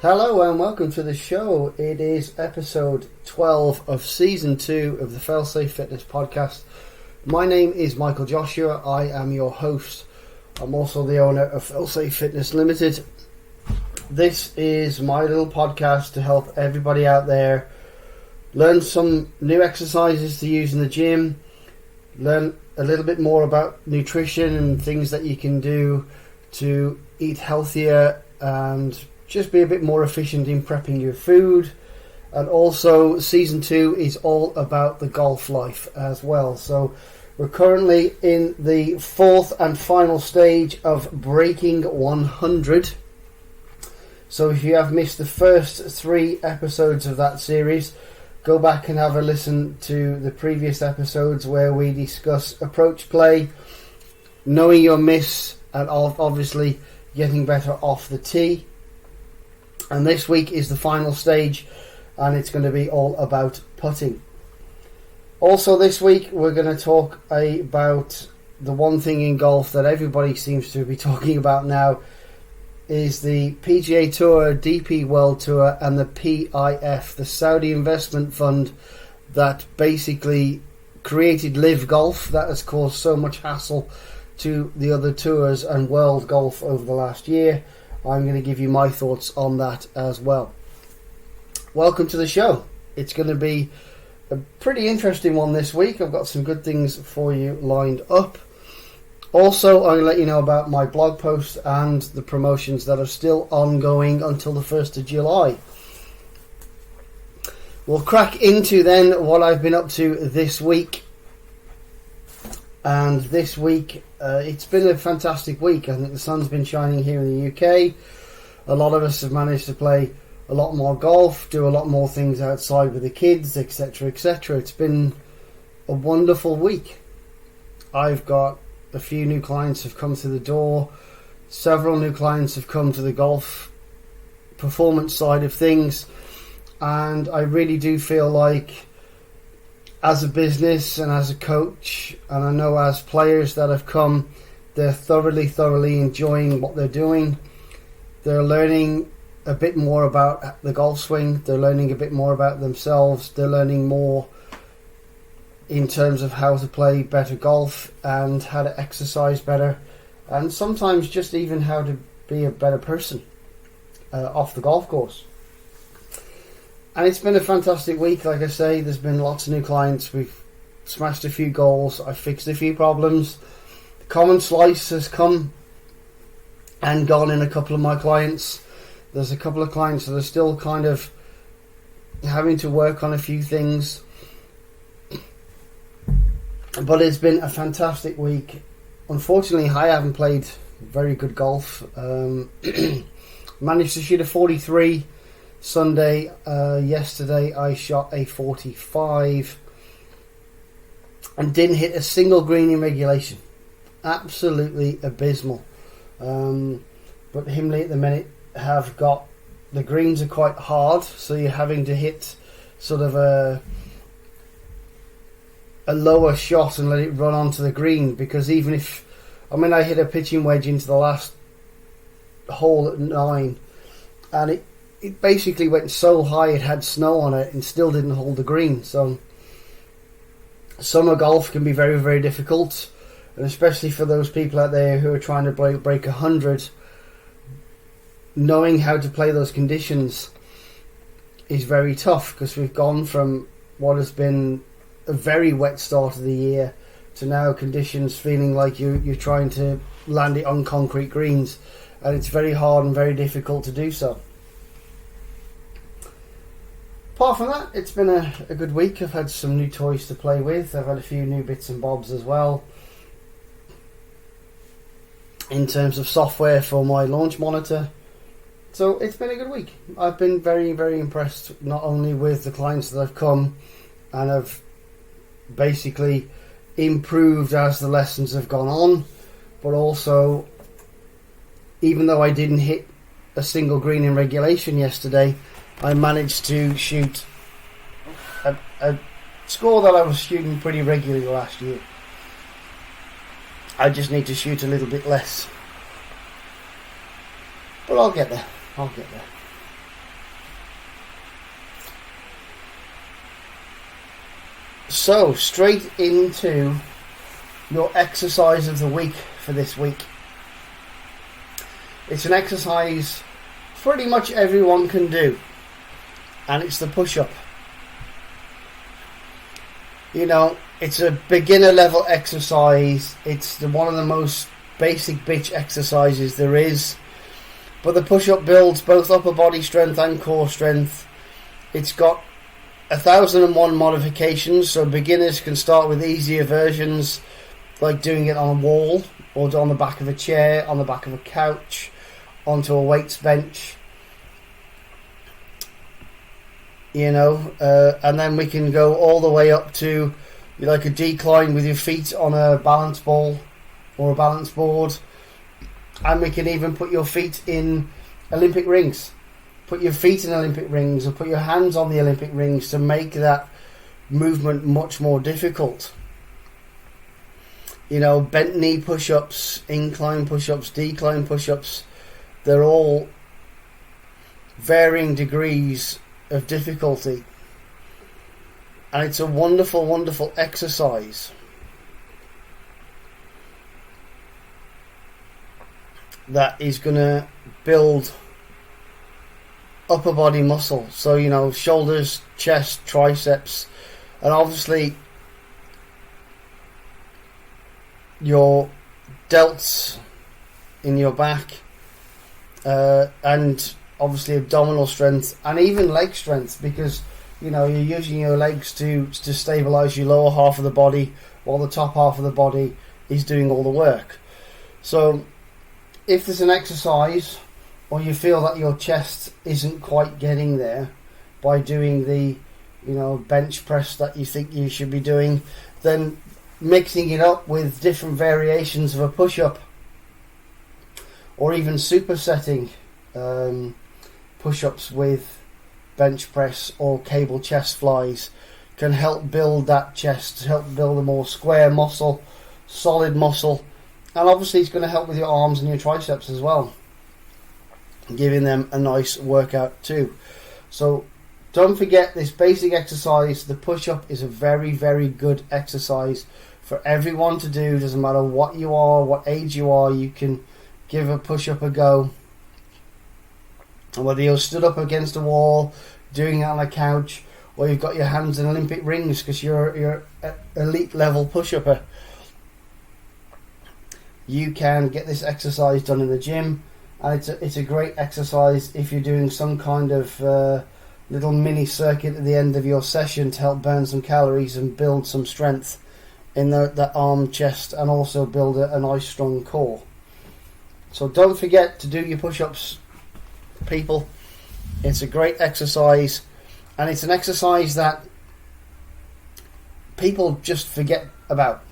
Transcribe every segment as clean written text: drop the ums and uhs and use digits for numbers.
Hello and welcome to the show. It is episode 12 of season 2 of the Failsafe Fitness podcast. My name is Michael Joshua. I am your host. I'm also the owner of Failsafe Fitness Limited. This is my little podcast to help everybody out there learn some new exercises to use in the gym, learn a little bit more about nutrition and things that you can do to eat healthier and just be a bit more efficient in prepping your food. And also season 2 is all about the golf life as well. So we're currently in the 4th and final stage of breaking 100. So if you have missed the first 3 episodes of that series, go back and have a listen to the previous episodes where we discuss approach play, knowing your miss, and obviously getting better off the tee. And this week is the final stage, and it's going to be all about putting. Also this week we're going to talk about the one thing in golf that everybody seems to be talking about now, is the PGA Tour, DP World Tour and the PIF, the Saudi investment fund that basically created Live Golf, that has caused so much hassle to the other tours and world golf over the last year. I'm going to give you my thoughts on that as well. Welcome to the show. It's going to be a pretty interesting one this week. I've got some good things for you lined up. Also, I'm going to let you know about my blog post and the promotions that are still ongoing until the 1st of July. We'll crack into then what I've been up to this week. And this week, it's been a fantastic week. I think the sun's been shining here in the UK. A lot of us have managed to play a lot more golf, do a lot more things outside with the kids, etc, etc. It's been a wonderful week. I've got a few new clients have come through the door. Several new clients have come to the golf performance side of things. And I really do feel like, as a business and as a coach, and I know as players that have come, they're thoroughly enjoying what they're doing. They're learning a bit more about the golf swing. They're learning a bit more about themselves. They're learning more in terms of how to play better golf and how to exercise better, and sometimes just even how to be a better person off the golf course. And it's been a fantastic week. Like I say, there's been lots of new clients. We've smashed a few goals. I've fixed a few problems. The common slice has come and gone in a couple of my clients. There's a couple of clients that are still kind of having to work on a few things. But it's been a fantastic week. Unfortunately, I haven't played very good golf. Managed to shoot a 43 Sunday. Yesterday I shot a 45 and didn't hit a single green in regulation. Absolutely abysmal. But Himley at the minute have got, the greens are quite hard, so you're having to hit sort of a lower shot and let it run onto the green, because even if, I hit a pitching wedge into the last hole at 9, and it basically went so high it had snow on it and still didn't hold the green. So summer golf can be very difficult, and especially for those people out there who are trying to break 100, knowing how to play those conditions is very tough, because we've gone from what has been a very wet start of the year to now conditions feeling like you're trying to land it on concrete greens, and it's very hard and very difficult to do so. Apart from that, it's been a good week. I've had some new toys to play with. I've had a few new bits and bobs as well in terms of software for my launch monitor. So it's been a good week. I've been very impressed, not only with the clients that have come and have basically improved as the lessons have gone on, but also, even though I didn't hit a single green in regulation yesterday, I managed to shoot a score that I was shooting pretty regularly last year. I just need to shoot a little bit less. But I'll get there. So, straight into your exercise of the week for this week. It's an exercise pretty much everyone can do, and it's the push-up. You know, it's a beginner level exercise. It's one of the most basic bitch exercises there is, but the push-up builds both upper body strength and core strength. It's got 1001 modifications, so beginners can start with easier versions, like doing it on a wall or on the back of a chair, on the back of a couch, onto a weights bench, and then we can go all the way up to like a decline with your feet on a balance ball or a balance board, and we can even put your feet in Olympic rings. Put your feet in Olympic rings or put your hands on the Olympic rings to make that movement much more difficult. Bent knee push-ups, incline push-ups, decline push-ups, they're all varying degrees of difficulty. And it's a wonderful, wonderful exercise that is going to build upper body muscle. So, shoulders, chest, triceps, and obviously your delts in your back, and obviously abdominal strength and even leg strength, because you're using your legs to stabilize your lower half of the body while the top half of the body is doing all the work. So if there's an exercise or you feel that your chest isn't quite getting there by doing the bench press that you think you should be doing, then mixing it up with different variations of a push-up, or even supersetting push-ups with bench press or cable chest flies, can help build that chest, help build a more square muscle, solid muscle, and obviously it's going to help with your arms and your triceps as well, giving them a nice workout too. So don't forget this basic exercise. The push-up is a very, very good exercise for everyone to do. Doesn't matter what you are, what age you are, you can give a push-up a go. And whether you're stood up against a wall, doing it on a couch, or you've got your hands in Olympic rings because you're an elite level push-upper, you can get this exercise done in the gym. And it's a great exercise if you're doing some kind of little mini circuit at the end of your session to help burn some calories and build some strength in the arm, chest, and also build a nice strong core. So don't forget to do your push-ups, people. It's a great exercise, and it's an exercise that people just forget about.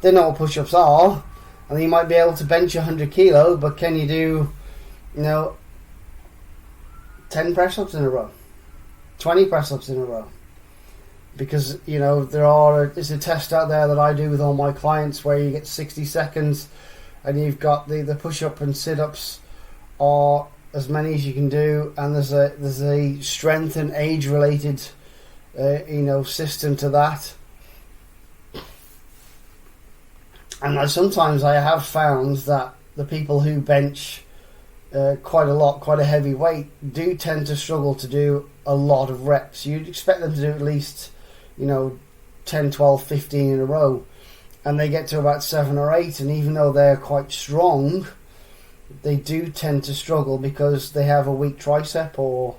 They know what push-ups are, and you might be able to bench 100 kilo, but can you do 10 press-ups in a row, 20 press-ups in a row? Because there's a test out there that I do with all my clients where you get 60 seconds and you've got the push-up and sit-ups are as many as you can do, and there's a strength and age related system to that. And sometimes I have found that the people who bench quite a heavy weight do tend to struggle to do a lot of reps. You'd expect them to do at least 10, 12, 15 in a row, and they get to about 7 or 8, and even though they're quite strong, they do tend to struggle because they have a weak tricep, or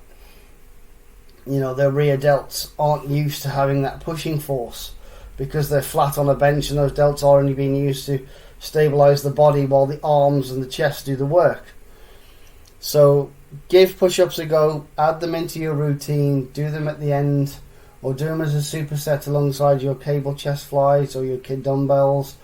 their rear delts aren't used to having that pushing force because they're flat on a bench and those delts are only being used to stabilize the body while the arms and the chest do the work. So give push-ups a go, add them into your routine, do them at the end, or do them as a superset alongside your cable chest flies or your kid dumbbells,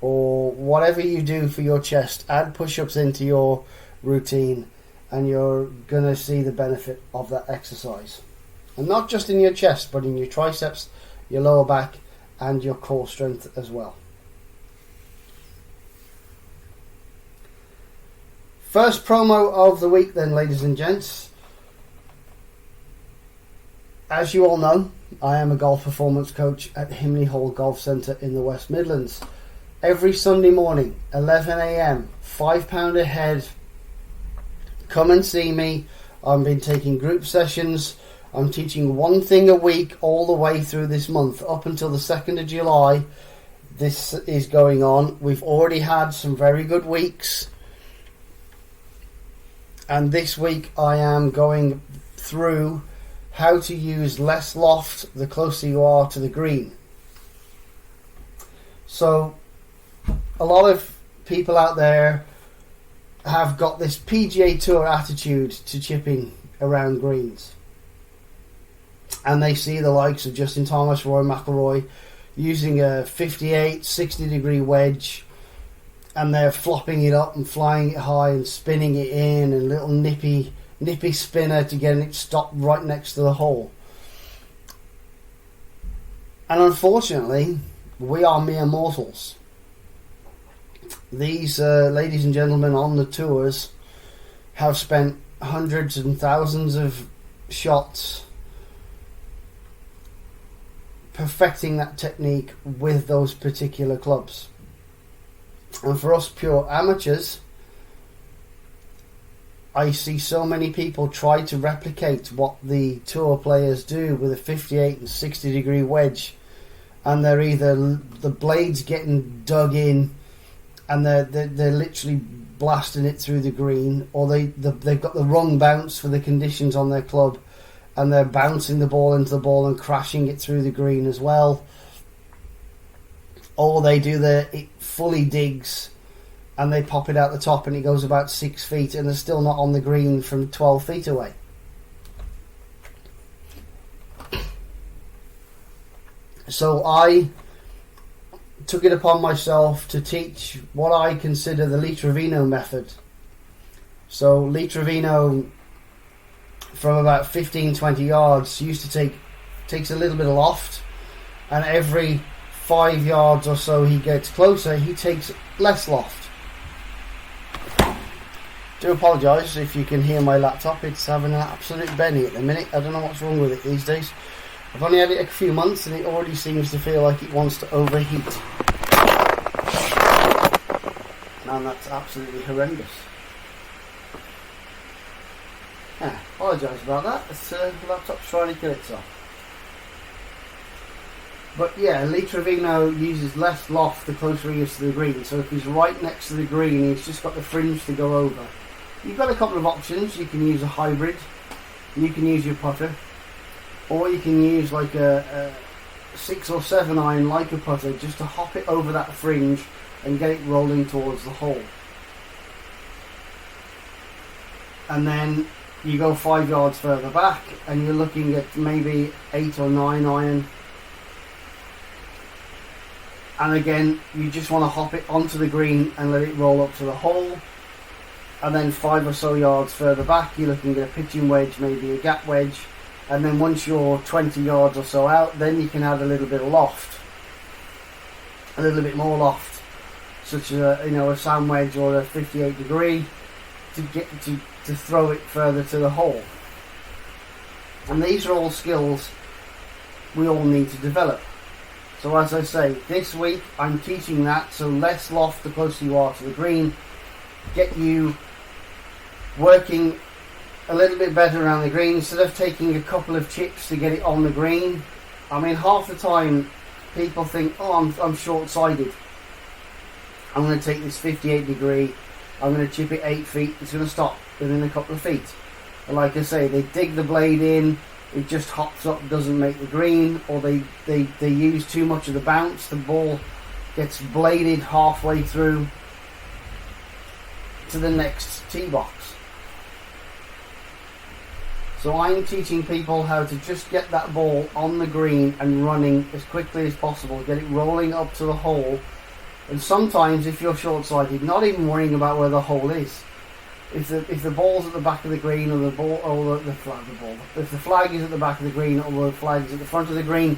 or whatever you do for your chest. Add push-ups into your routine and you're going to see the benefit of that exercise. And not just in your chest, but in your triceps, your lower back, and your core strength as well. First promo of the week then, ladies and gents. as you all know, I am a golf performance coach at Himley Hall Golf Centre in the West Midlands. Every Sunday morning, 11 a.m, £5 a head. Come and see me. I've been taking group sessions. I'm teaching one thing a week all the way through this month, up until the 2nd of July. This is going on. We've already had some very good weeks. And this week I am going through how to use less loft the closer you are to the green. So a lot of people out there have got this PGA Tour attitude to chipping around greens, and they see the likes of Justin Thomas, Rory McIlroy using a 58, 60 degree wedge, and they're flopping it up and flying it high and spinning it in, and little nippy spinner to get it stopped right next to the hole. And unfortunately, we are mere mortals. These ladies and gentlemen on the tours have spent hundreds and thousands of shots perfecting that technique with those particular clubs. And for us pure amateurs, I see so many people try to replicate what the tour players do with a 58 and 60 degree wedge, and they're either the blades getting dug in and they're literally blasting it through the green, or they've got the wrong bounce for the conditions on their club, and they're bouncing the ball into the ball and crashing it through the green as well. Or they do it fully digs and they pop it out the top and it goes about 6 feet and they're still not on the green from 12 feet away. So I took it upon myself to teach what I consider the Lee Trevino method. So Lee Trevino, from about 15-20 yards, takes a little bit of loft, and every 5 yards or so he gets closer, he takes less loft. Do apologise if you can hear my laptop. It's having an absolute Benny at the minute. I don't know what's wrong with it these days. I've only had it a few months and it already seems to feel like it wants to overheat. And that's absolutely horrendous. Yeah, apologise about that. The laptop's trying to kill itself. But yeah, Lee Trevino uses less loft the closer he is to the green. So if he's right next to the green, he's just got the fringe to go over. You've got a couple of options. You can use a hybrid. You can use your putter. Or you can use like a 6 or 7 iron like a putter, just to hop it over that fringe and get it rolling towards the hole. And then you go 5 yards further back and you're looking at maybe 8 or 9 iron. And again, you just want to hop it onto the green and let it roll up to the hole. And then 5 or so yards further back, you're looking at a pitching wedge, maybe a gap wedge. And then once you're 20 yards or so out, then you can add a little bit of loft, a little bit more loft, such as a sand wedge or a 58 degree, to get to throw it further to the hole. And these are all skills we all need to develop. So as I say, this week I'm teaching that. So less loft the closer you are to the green, get you working a little bit better around the green instead of taking a couple of chips to get it on the green. I mean, half the time people think, oh, I'm short-sighted. I'm going to take this 58 degree, I'm going to chip it 8 feet, it's going to stop within a couple of feet. And like I say, they dig the blade in, it just hops up, doesn't make the green, or they use too much of the bounce, the ball gets bladed halfway through to the next tee box. So I'm teaching people how to just get that ball on the green and running as quickly as possible, get it rolling up to the hole. And sometimes if you're short-sighted, not even worrying about where the hole is. If the ball's at the back of the green, or the ball, or the flag, if the flag is at the back of the green, or the flag is at the front of the green,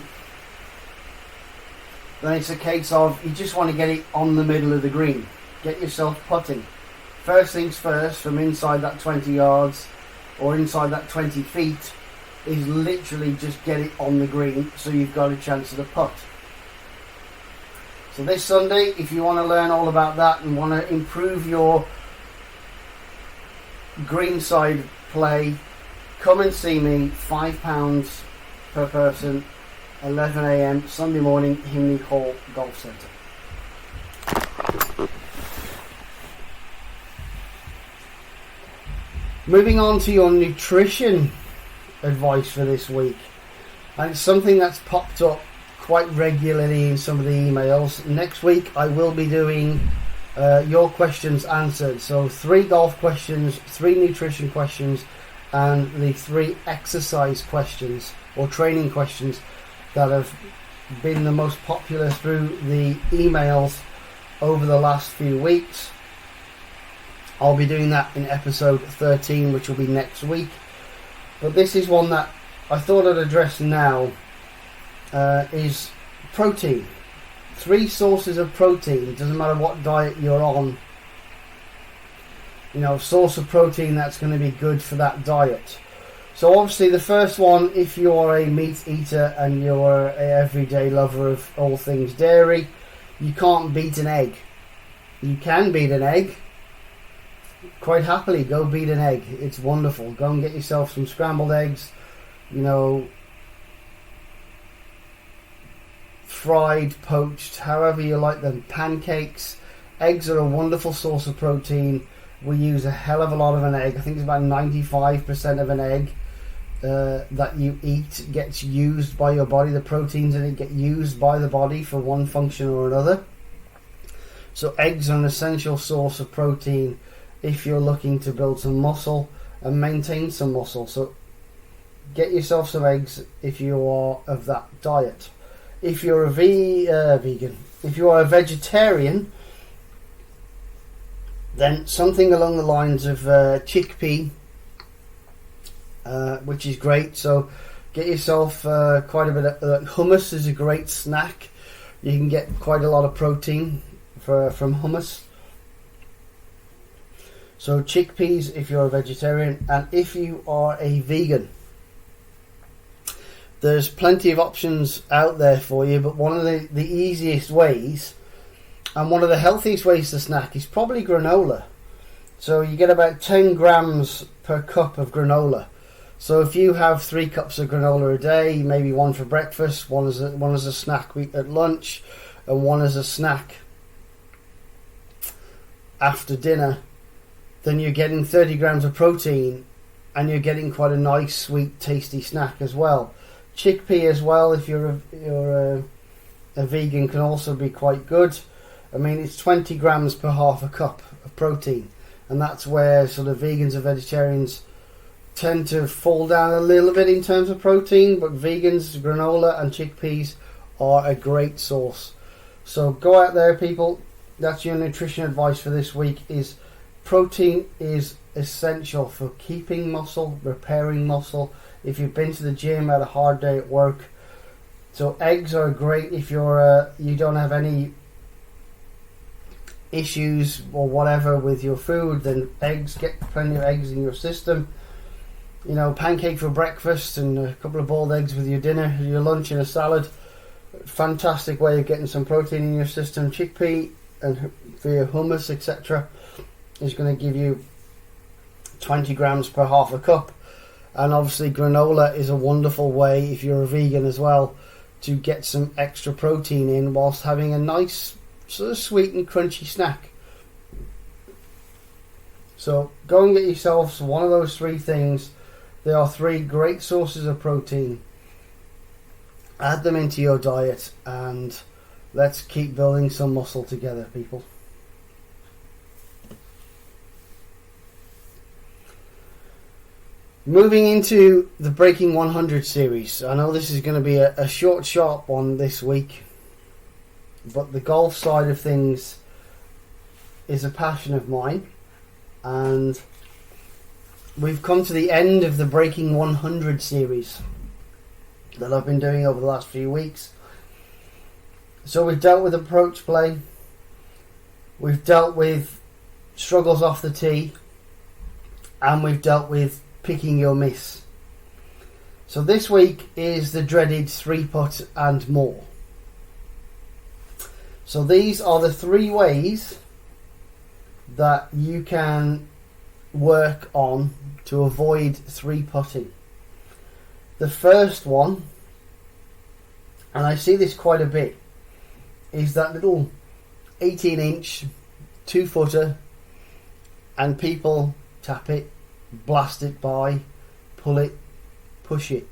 then it's a case of you just want to get it on the middle of the green. Get yourself putting. First things first, from inside that 20 yards or inside that 20 feet, is literally just get it on the green so you've got a chance of the putt. So this Sunday, if you want to learn all about that and want to improve your greenside play, come and see me. £5 per person, 11 a.m. Sunday morning, Himley Hall Golf Centre. Moving on to your nutrition advice for this week, and it's something that's popped up quite regularly in some of the emails. Next week I will be doing your questions answered. So 3 golf questions, 3 nutrition questions, and the 3 exercise questions or training questions that have been the most popular through the emails over the last few weeks. I'll be doing that in episode 13, which will be next week. But this is one that I thought I'd address now, is protein. 3 sources of protein, doesn't matter what diet you're on. You know, source of protein that's going to be good for that diet. So obviously the first one, if you're a meat eater and you're an everyday lover of all things dairy, you can't beat an egg. You can beat an egg. Quite happily, go beat an egg. It's wonderful. Go and get yourself some scrambled eggs, you know, fried, poached, however you like them, pancakes. Eggs are a wonderful source of protein. We use a hell of a lot of an egg. I think it's about 95% of an egg that you eat gets used by your body. The proteins in it get used by the body for one function or another. So eggs are an essential source of protein if you're looking to build some muscle and maintain some muscle. So get yourself some eggs if you are of that diet. If you're a vegan, if you are a vegetarian, then something along the lines of chickpea, which is great. So get yourself quite a bit of hummus is a great snack. You can get quite a lot of protein from hummus. So chickpeas if you're a vegetarian, and if you are a vegan, there's plenty of options out there for you, but one of the easiest ways and one of the healthiest ways to snack is probably granola. So you get about 10 grams per cup of granola. So if you have 3 cups of granola a day, maybe one for breakfast, one as a snack at lunch, and one as a snack after dinner, then you're getting 30 grams of protein and you're getting quite a nice, sweet, tasty snack as well. Chickpea as well, if you're a vegan, can also be quite good. I mean, it's 20 grams per half a cup of protein, and that's where sort of vegans and vegetarians tend to fall down a little bit in terms of protein, but vegans, granola and chickpeas are a great source. So go out there, people. That's your nutrition advice for this week. Is protein is essential for keeping muscle, repairing muscle. If you've been to the gym, had a hard day at work, so eggs are great if you don't have any issues or whatever with your food. Then eggs, get plenty of eggs in your system. You know, pancake for breakfast and a couple of boiled eggs with your dinner, your lunch, and a salad. Fantastic way of getting some protein in your system. Chickpea and for your hummus, etc., is going to give you 20 grams per half a cup. And obviously granola is a wonderful way, if you're a vegan as well, to get some extra protein in whilst having a nice sort of sweet and crunchy snack. So go and get yourselves one of those 3 things. They are 3 great sources of protein. Add them into your diet and let's keep building some muscle together, people. Moving into the Breaking 100 series. I know this is going to be a short, sharp one this week, but the golf side of things is a passion of mine, and we've come to the end of the Breaking 100 series that I've been doing over the last few weeks. So we've dealt with approach play, we've dealt with struggles off the tee, and we've dealt with picking your miss. So this week is the dreaded 3-putt and more. So these are the 3 ways that you can work on to avoid 3-putting. The first one, and I see this quite a bit, is that little 18-inch 2-footer, and people tap it, blast it by, pull it, push it.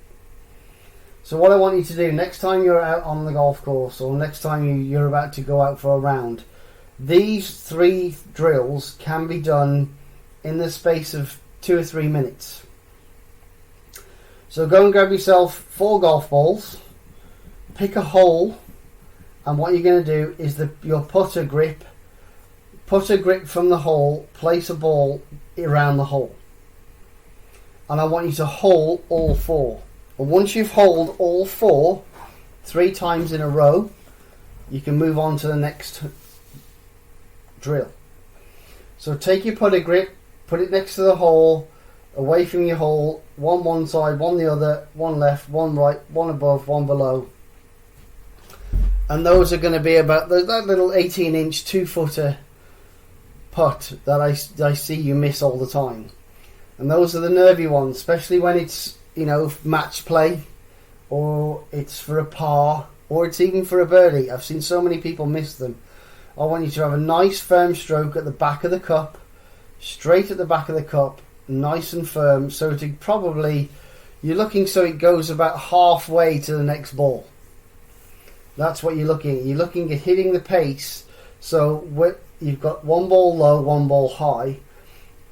So what I want you to do next time you're out on the golf course, or next time you're about to go out for a round, these 3 drills can be done in the space of 2 or 3 minutes. So go and grab yourself 4 golf balls, pick a hole, and what you're going to do is your putter grip from the hole, place a ball around the hole. And I want you to hole all 4. And once you've holed all 4 3 times in a row, you can move on to the next drill. So take your putter grip, put it next to the hole, away from your hole, one side, one the other, one left, one right, one above, one below. And those are going to be about that little 18-inch 2-footer putt that I see you miss all the time. And those are the nervy ones, especially when it's, match play, or it's for a par, or it's even for a birdie. I've seen so many people miss them. I want you to have a nice firm stroke at the back of the cup, straight at the back of the cup, nice and firm, so you're looking so it goes about halfway to the next ball. That's what you're looking at. You're looking at hitting the pace, so you've got 1 ball low, 1 ball high.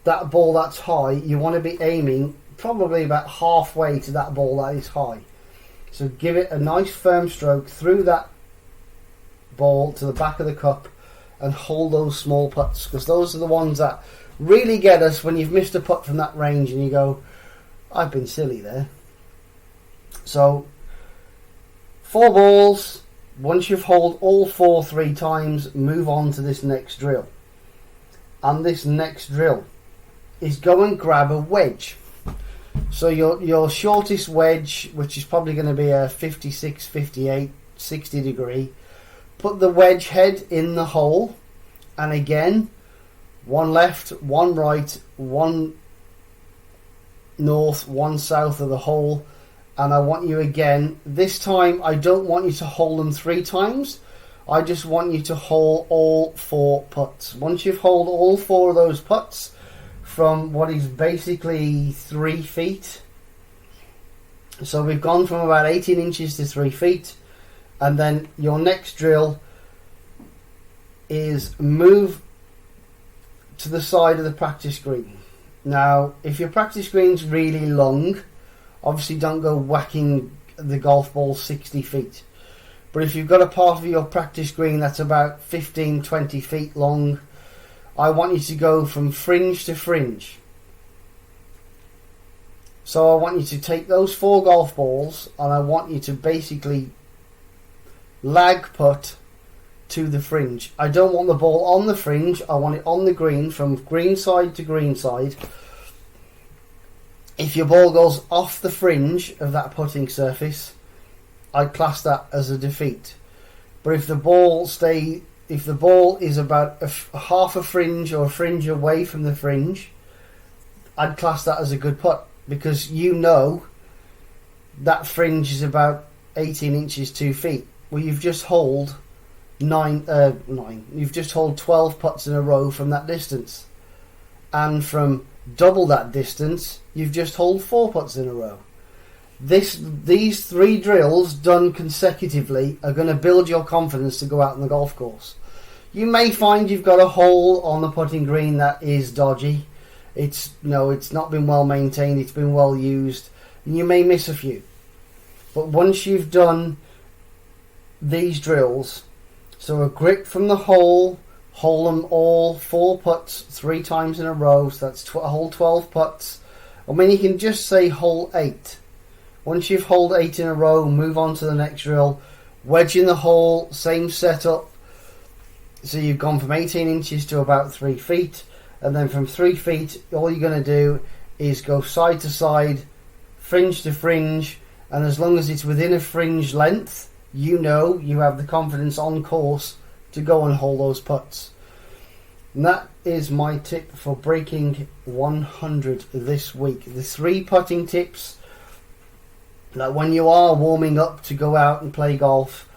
That ball that's high, you want to be aiming probably about halfway to that ball that is high. So give it a nice firm stroke through that ball to the back of the cup and hold those small putts, because those are the ones that really get us when you've missed a putt from that range and you go, I've been silly there. So 4 balls. Once you've holed all 4 3 times, move on to this next drill. And this next drill is go and grab a wedge. So your shortest wedge, which is probably going to be a 56, 58, 60 degree, put the wedge head in the hole, and again, 1 left, 1 right, 1 north, 1 south of the hole. And I want you again, this time I don't want you to hole them 3 times, I just want you to hole all 4 putts. Once you've holed all 4 of those putts from what is basically 3 feet, so we've gone from about 18 inches to 3 feet, and then your next drill is move to the side of the practice green. Now, if your practice green's really long, obviously don't go whacking the golf ball 60 feet. But if you've got a part of your practice green that's about 15, 20 feet long, I want you to go from fringe to fringe. So I want you to take those 4 golf balls and I want you to basically lag putt to the fringe. I don't want the ball on the fringe, I want it on the green, from green side to green side. If your ball goes off the fringe of that putting surface, I'd class that as a defeat. But if the ball is about half a fringe or a fringe away from the fringe, I'd class that as a good putt, because that fringe is about 18 inches 2 feet. Well, you've just holed 12 putts in a row from that distance, and from double that distance you've just holed 4 putts in a row. These 3 drills done consecutively are going to build your confidence to go out on the golf course. You may find you've got a hole on the putting green that is dodgy. It's not been well maintained, it's been well used, and you may miss a few. But once you've done these drills, so a grip from the hole, hole them all 4 putts 3 times in a row, so that's hole 12 putts. I mean, you can just say hole 8. Once you've holed 8 in a row, move on to the next drill. Wedge in the hole, same setup. So you've gone from 18 inches to about 3 feet, and then from 3 feet all you're going to do is go side to side, fringe to fringe, and as long as it's within a fringe length, you know you have the confidence on course to go and hold those putts. And that is my tip for breaking 100 this week. The 3 putting tips, like when you are warming up to go out and play golf,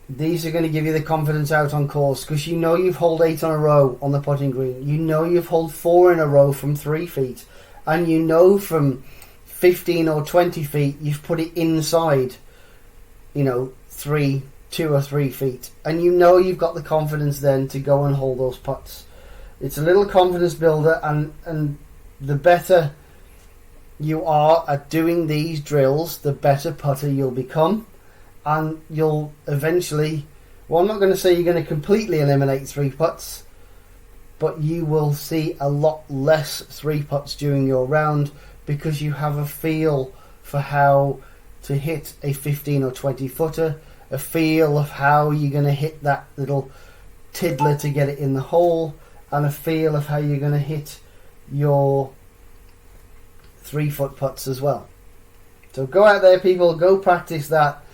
these are going to give you the confidence out on course, because you know you've holed 8 on a row on the putting green. You know you've holed 4 in a row from 3 feet. And you know from 15 or 20 feet you've put it inside, 2 or 3 feet. And you know you've got the confidence then to go and hold those putts. It's a little confidence builder, and the better you are at doing these drills, the better putter you'll become. And you'll eventually, well, I'm not going to say you're going to completely eliminate 3 putts, but you will see a lot less 3 putts during your round, because you have a feel for how to hit a 15 or 20 footer, a feel of how you're going to hit that little tiddler to get it in the hole, and a feel of how you're going to hit your 3-foot putts as well. So go out there, people, go practice that,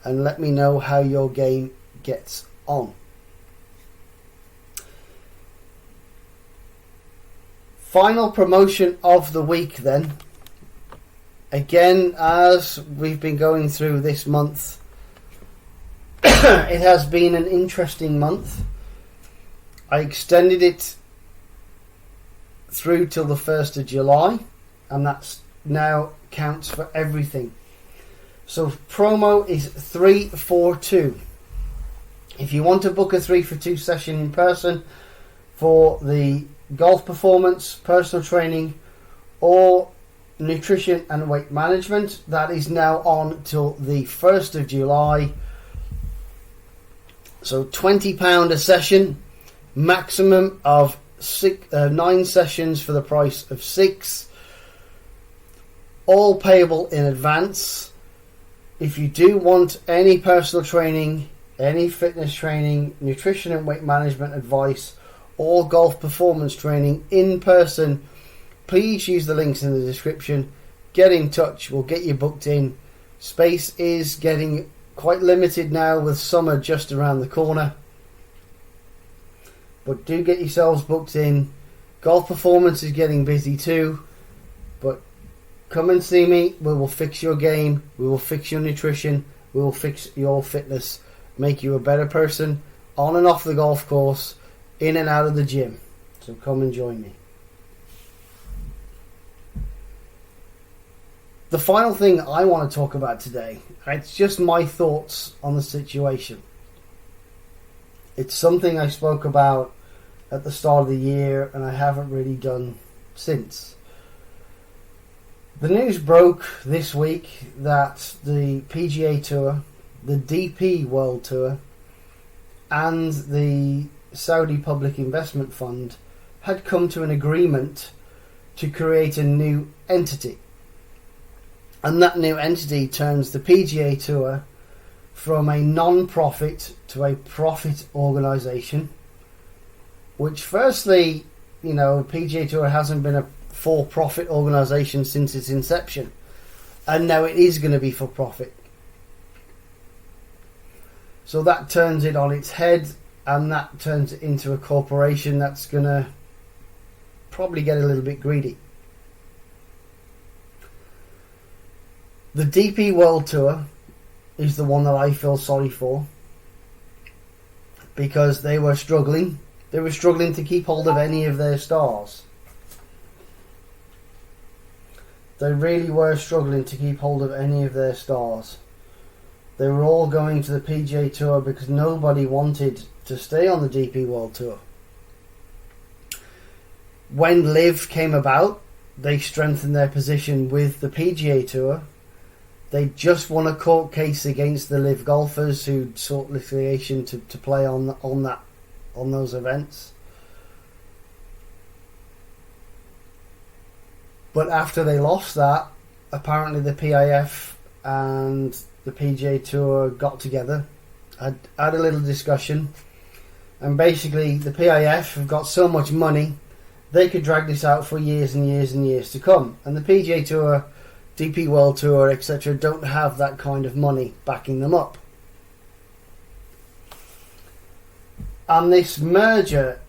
and let me know how your game gets on. Final promotion of the week then. Again, as we've been going through this month, it has been an interesting month. I extended it through till the 1st of July, and that's now counts for everything. So promo is 342. If you want to book a 3-for-2 session in person for the golf performance, personal training, or nutrition and weight management, that is now on till the 1st of July. So £20 a session, maximum of 9 sessions for the price of 6, all payable in advance. If you do want any personal training, any fitness training, nutrition and weight management advice, or golf performance training in person, please use the links in the description. Get in touch, we'll get you booked in. Space is getting quite limited now with summer just around the corner, but do get yourselves booked in. Golf performance is getting busy too, but come and see me. We will fix your game, we will fix your nutrition, we will fix your fitness, make you a better person on and off the golf course, in and out of the gym. So come and join me. The final thing I want to talk about today, it's just my thoughts on the situation. It's something I spoke about at the start of the year, and I haven't really done since. The news broke this week that the PGA Tour, the DP World Tour, and the Saudi Public Investment Fund had come to an agreement to create a new entity. And that new entity turns the PGA Tour from a non-profit to a profit organisation, which firstly, PGA Tour hasn't been a for-profit organisation since its inception, and now it is going to be for profit. So that turns it on its head, and that turns it into a corporation that's going to probably get a little bit greedy. The DP World Tour is the one that I feel sorry for, because they were struggling. They were struggling to keep hold of any of their stars. They really were struggling to keep hold of any of their stars. They were all going to the PGA Tour because nobody wanted to stay on the DP World Tour. When LIV came about, they strengthened their position with the PGA Tour. They just won a court case against the LIV golfers who sought litigation to play on those events. But after they lost that, apparently the PIF and the PGA Tour got together, had a little discussion, and basically the PIF have got so much money they could drag this out for years and years and years to come. And the PGA Tour, DP World Tour, etc. don't have that kind of money backing them up. And this merger,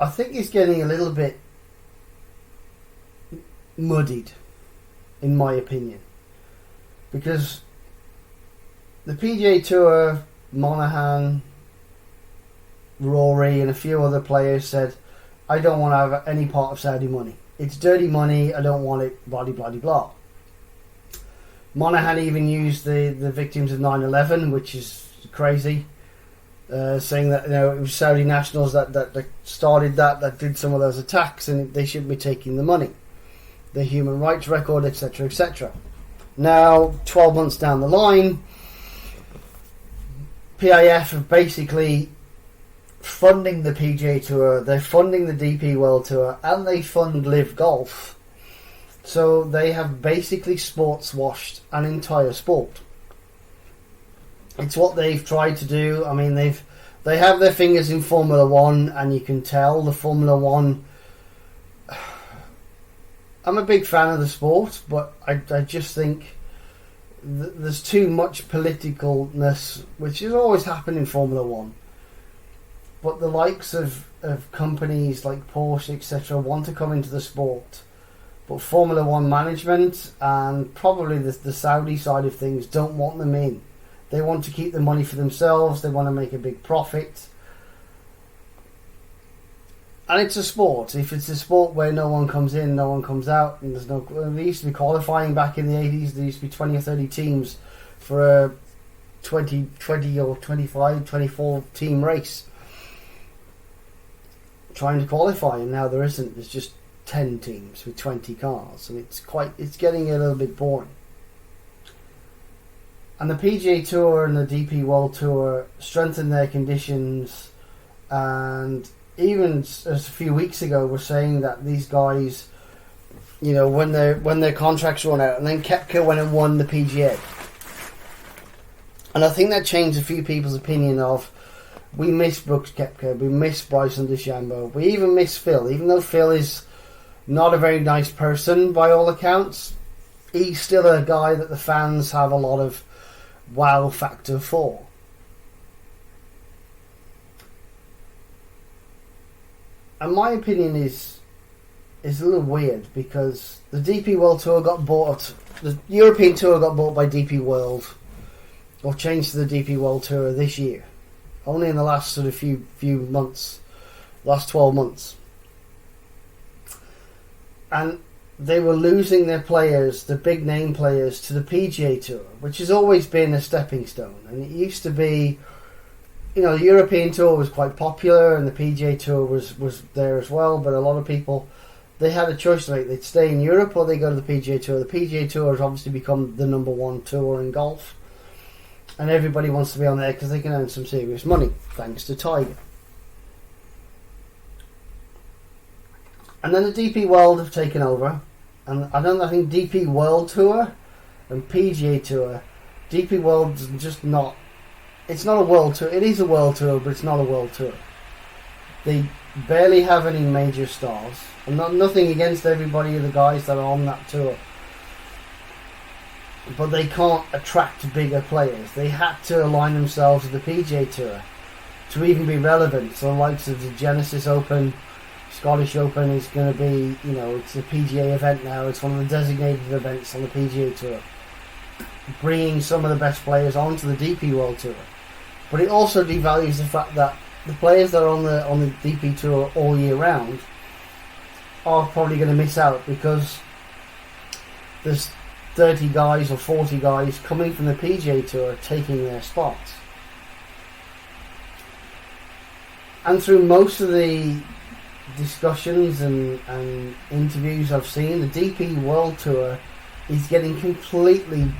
I think, is getting a little bit muddied, in my opinion. Because the PGA Tour, Monahan, Rory and a few other players said, I don't want to have any part of Saudi money. It's dirty money, I don't want it, blah, blah, blah, blah. Monahan even used the victims of 9/11, which is crazy, saying that it was Saudi nationals that started that did some of those attacks, and they shouldn't be taking the money, the human rights record, etc., etc. Now, 12 months down the line, PIF have basically funding the PGA Tour, they're funding the DP World Tour, and they fund Live Golf. So they have basically sports washed an entire sport. It's what they've tried to do. I mean, they have their fingers in Formula One, and you can tell the Formula One. I'm a big fan of the sport, but I just think there's too much politicalness, which has always happened in Formula One. But the likes of companies like Porsche, etc., want to come into the sport. But Formula One management and probably the Saudi side of things don't want them in. They want to keep the money for themselves. They want to make a big profit. And it's a sport. If it's a sport where no one comes in, no one comes out, and there's no... There used to be qualifying back in the 80s. There used to be 20 or 30 teams for a 20 or 25, 24 team race trying to qualify, and now there isn't. There's just 10 teams with 20 cars, and it's getting a little bit boring. And the PGA Tour and the DP World Tour strengthened their conditions, and even a few weeks ago were saying that these guys, when their contracts run out, and then Koepka went and won the PGA. And I think that changed a few people's opinion of, we miss Brooks Koepka, we miss Bryson DeChambeau, we even miss Phil, even though Phil is not a very nice person by all accounts. He's still a guy that the fans have a lot of wow factor for. And my opinion is a little weird, because the DP World Tour got bought, the European Tour got bought by DP World, or changed to the DP World Tour this year. Only in the last sort of few months, last 12 months. And they were losing their players, the big name players, to the PGA Tour, which has always been a stepping stone. And it used to be, the European Tour was quite popular, and the PGA Tour was there as well, but a lot of people, they had a choice to make. They'd stay in Europe or they go to the PGA Tour. The PGA Tour has obviously become the number one tour in golf, and everybody wants to be on there because they can earn some serious money, thanks to Tiger. And then the DP World have taken over, and I think DP World Tour and PGA Tour, DP World's just not, it's not a world tour. It is a world tour, but it's not a world tour. They barely have any major stars, and nothing against everybody of the guys that are on that tour, but they can't attract bigger players. They had to align themselves with the PGA Tour to even be relevant. So the likes of the Genesis Open, Scottish Open is going to be, it's a PGA event now. It's one of the designated events on the PGA Tour, bringing some of the best players onto the DP World Tour. But it also devalues the fact that the players that are on the DP Tour all year round are probably going to miss out, because there's 30 guys or 40 guys coming from the PGA Tour taking their spots. And through most of the discussions and interviews I've seen, the DP World Tour is getting completely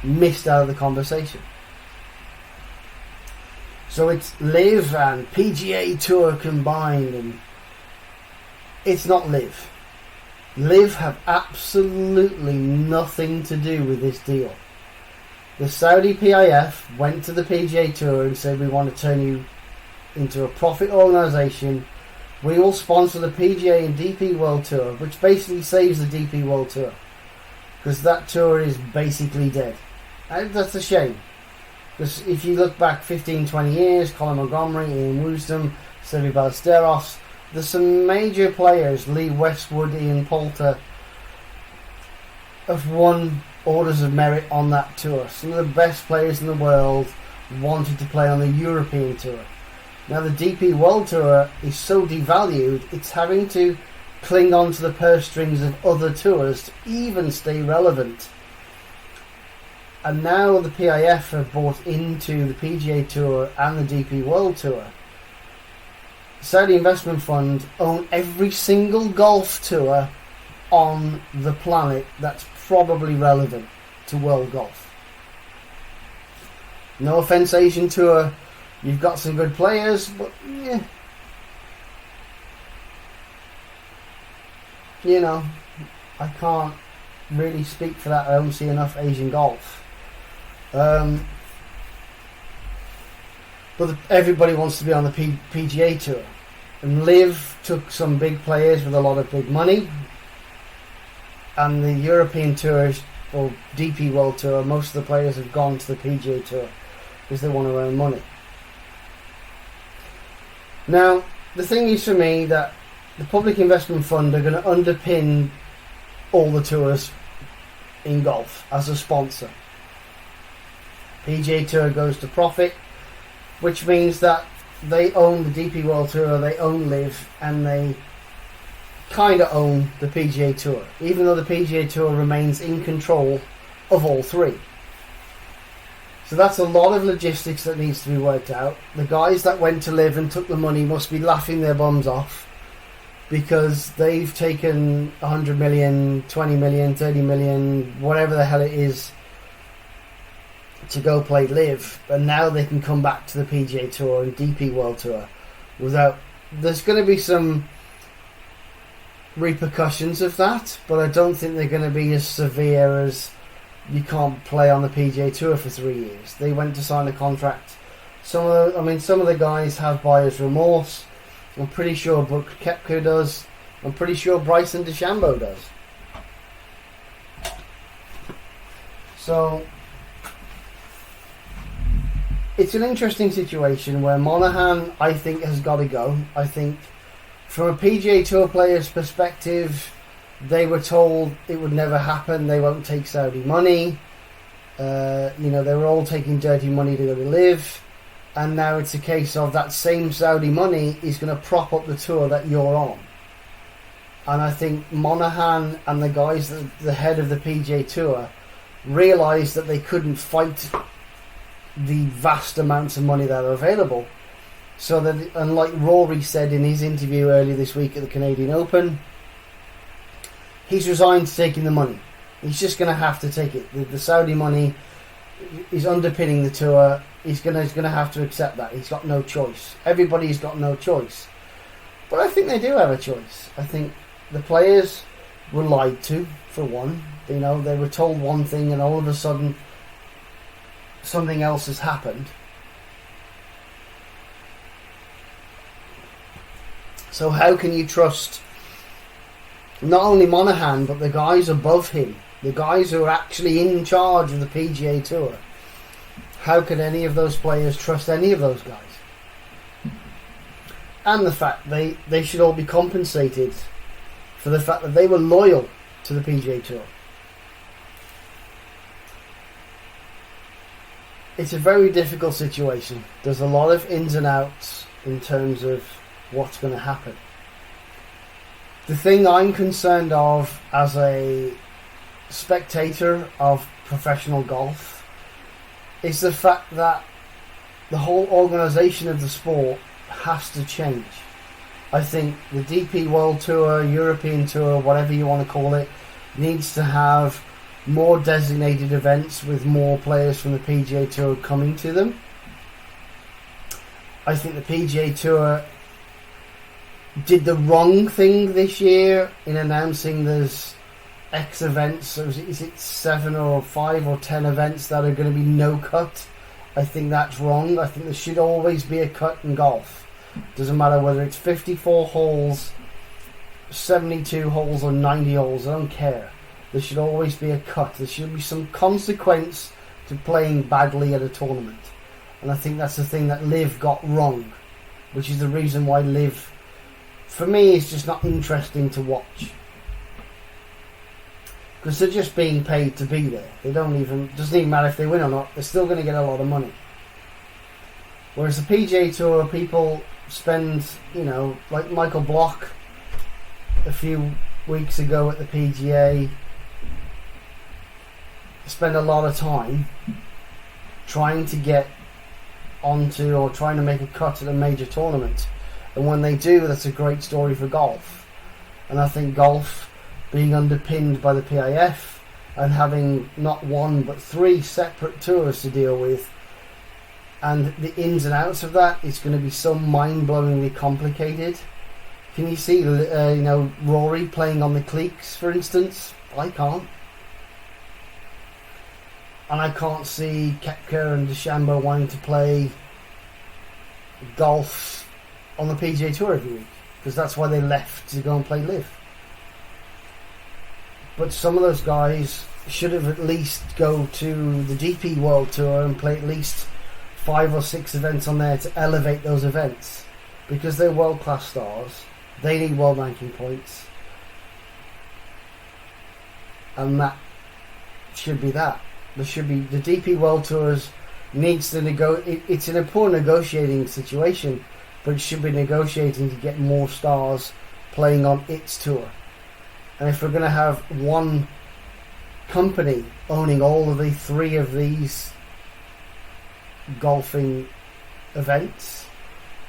missed out of the conversation. So it's Live and PGA Tour combined, and it's not Live. Live have absolutely nothing to do with this deal. The Saudi PIF went to the PGA Tour and said, we want to turn you into a profit organisation. we all sponsor the PGA and DP World Tour, which basically saves the DP World Tour, because that tour is basically dead. And that's a shame, because if you look back 15, 20 years, Colin Montgomery, Ian Woosnam, Seve Ballesteros, there's some major players, Lee Westwood, Ian Poulter, have won Orders of Merit on that tour. Some of the best players in the world wanted to play on the European Tour. Now the DP World Tour is so devalued, it's having to cling on to the purse strings of other tours to even stay relevant. And now the PIF have bought into the PGA Tour and the DP World Tour. Saudi Investment Fund own every single golf tour on the planet that's probably relevant to world golf. No offense, Asian Tour, you've got some good players, but yeah, you know, I can't really speak for that. I don't see enough Asian golf. But everybody wants to be on the PGA Tour. And Liv took some big players with a lot of big money. And the European Tour, or DP World Tour, most of the players have gone to the PGA Tour because they want to earn money. Now, the thing is for me that the Public Investment Fund are going to underpin all the tours in golf as a sponsor. PGA Tour goes to profit, which means that they own the DP World Tour, they own Liv, and they kind of own the PGA Tour, even though the PGA Tour remains in control of all three. So that's a lot of logistics that needs to be worked out. The guys that went to Liv and took the money must be laughing their bums off, because they've taken 100 million, 20 million, 30 million, whatever the hell it is, to go play Liv, and now they can come back to the PGA Tour and DP World Tour without... There's going to be some repercussions of that, but I don't think they're going to be as severe as you can't play on the PGA Tour for 3 years. They went to sign a contract. Some of the guys have buyer's remorse. I'm pretty sure Brooks Koepka does. I'm pretty sure Bryson DeChambeau does. So it's an interesting situation where Monahan, I think, has got to go. I think from a PGA Tour player's perspective, they were told it would never happen. They won't take Saudi money. They were all taking dirty money to go to Liv. And now it's a case of that same Saudi money is going to prop up the tour that you're on. And I think Monahan and the guys, the head of the PGA Tour, realised that they couldn't fight the vast amounts of money that are available. So that, and like Rory said in his interview earlier this week at the Canadian Open, he's resigned to taking the money. He's just going to have to take it. The Saudi money is underpinning the tour. He's going to have to accept that. He's got no choice. Everybody's got no choice. But I think they do have a choice. I think the players were lied to, for one. They were told one thing and all of a sudden something else has happened. So how can you trust not only Monahan but the guys above him, the guys who are actually in charge of the PGA Tour? How can any of those players trust any of those guys? And the fact they should all be compensated for the fact that they were loyal to the PGA Tour. It's a very difficult situation. There's a lot of ins and outs in terms of what's going to happen. The thing I'm concerned of as a spectator of professional golf is the fact that the whole organisation of the sport has to change. I think the DP World Tour, European Tour, whatever you want to call it, needs to have more designated events with more players from the PGA Tour coming to them. I think the PGA Tour did the wrong thing this year in announcing there's X events. So is it 7 or 5 or 10 events that are going to be no cut? I think that's wrong. I think there should always be a cut in golf. Doesn't matter whether it's 54 holes, 72 holes or 90 holes, I don't care. There should always be a cut. There should be some consequence to playing badly at a tournament. And I think that's the thing that Liv got wrong, which is the reason why Liv, for me, is just not interesting to watch. Because they're just being paid to be there. Doesn't even matter if they win or not, they're still going to get a lot of money. Whereas the PGA Tour, people spend, like Michael Block a few weeks ago at the PGA, spend a lot of time trying to get onto or trying to make a cut at a major tournament. And when they do, that's a great story for golf. And I think golf, being underpinned by the PIF and having not one but 3 separate tours to deal with, and the ins and outs of that, is going to be so mind-blowingly complicated. Can you see, Rory playing on the cleeks, for instance? I can't. And I can't see Koepka and DeChambeau wanting to play golf on the PGA Tour every week, because that's why they left to go and play Liv. But some of those guys should have at least go to the DP World Tour and play at least 5 or 6 events on there to elevate those events, because they're world-class stars. They need world ranking points, and that should be that. There should be the DP World Tours needs to it's in a poor negotiating situation, but it should be negotiating to get more stars playing on its tour. And if we're going to have one company owning all of the 3 of these golfing events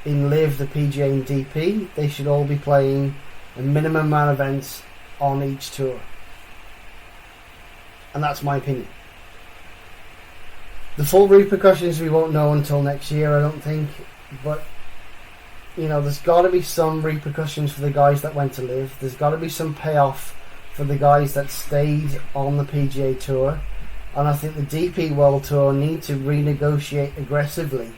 in Liv, the PGA and DP, they should all be playing a minimum amount of events on each tour. And that's my opinion. The full repercussions we won't know until next year, I don't think, but there's got to be some repercussions for the guys that went to Liv. There's got to be some payoff for the guys that stayed on the PGA Tour, and I think the DP World Tour need to renegotiate aggressively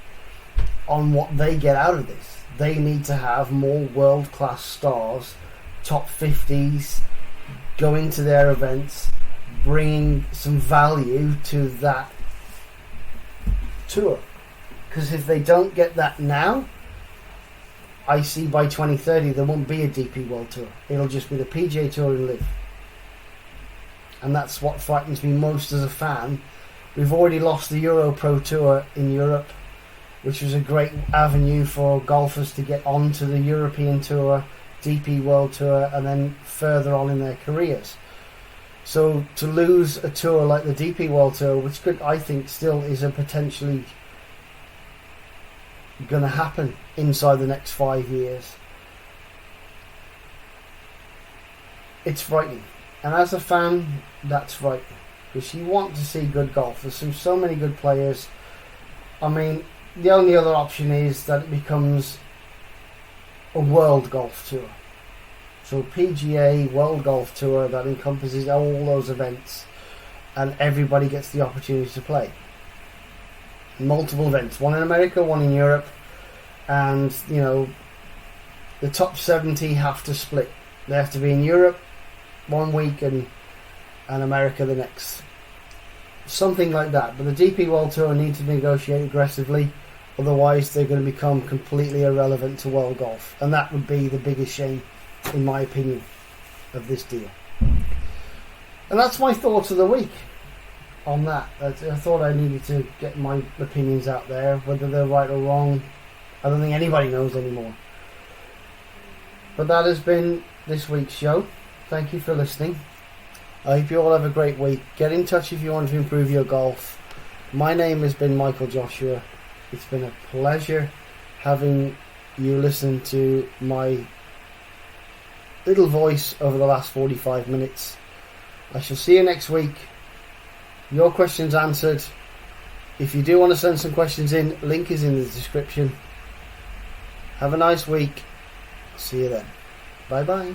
on what they get out of this. They need to have more world-class stars, top 50s, going to their events, bringing some value to that tour. Because if they don't get that now, I see by 2030 there won't be a DP World Tour. It'll just be the PGA Tour and Liv. And that's what frightens me most as a fan. We've already lost the Euro Pro Tour in Europe, which was a great avenue for golfers to get onto the European Tour, DP World Tour, and then further on in their careers. So to lose a tour like the DP World Tour, which could, I think, still is a potentially going to happen inside the next 5 years, it's frightening. And as a fan, that's frightening, because you want to see good golf. There's so many good players. I mean, the only other option is that it becomes a world golf tour. So PGA World Golf Tour that encompasses all those events, and everybody gets the opportunity to play. Multiple events, one in America, one in Europe, and the top 70 have to split. They have to be in Europe 1 week and America the next. Something like that. But the DP World Tour need to negotiate aggressively, otherwise they're going to become completely irrelevant to world golf, and that would be the biggest shame, in my opinion, of this deal. And that's my thoughts of the week on that. I thought I needed to get my opinions out there, whether they're right or wrong. I don't think anybody knows anymore. But that has been this week's show. Thank you for listening. I hope you all have a great week. Get in touch if you want to improve your golf. My name has been Michael Joshua. It's been a pleasure having you listen to my little voice over the last 45 minutes. I shall see you next week. Your questions answered. If you do want to send some questions in, link is in the description. Have a nice week. See you then. Bye bye.